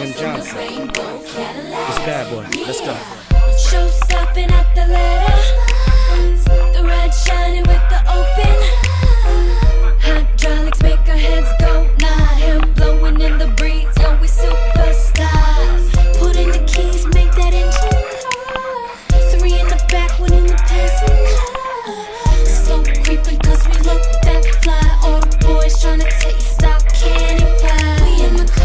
Jim Johnson. This bad boy. Let's go. Show stopping at the ladder. The red shining with the open. Hydraulics make our heads go nod. Hair blowing in the breeze, yo, we superstars. Put in the keys, make that engine hot. 3 in the back, 1 in the passenger. So creepin' cause we look that fly. All the boys tryna taste our candy pie. We in the car.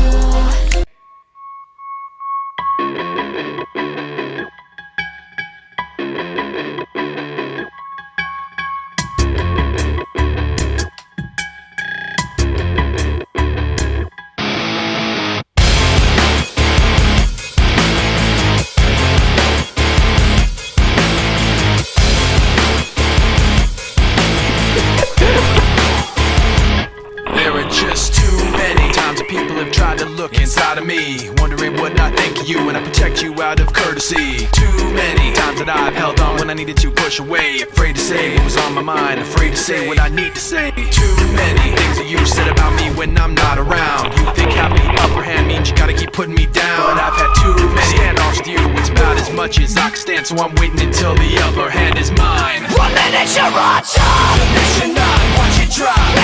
Tried to look inside of me, wondering what I think of you, and I protect you out of courtesy. Too many times that I've held on when I needed to push away, afraid to say what was on my mind, afraid to say what I need to say. Too many things that you said about me when I'm not around. You think having the upper hand means you gotta keep putting me down, but I've had too many standoffs with you. It's about as much as I can stand, so I'm waiting until the upper hand is mine. 1 minute you're on top, the next you're not. Watch it drop.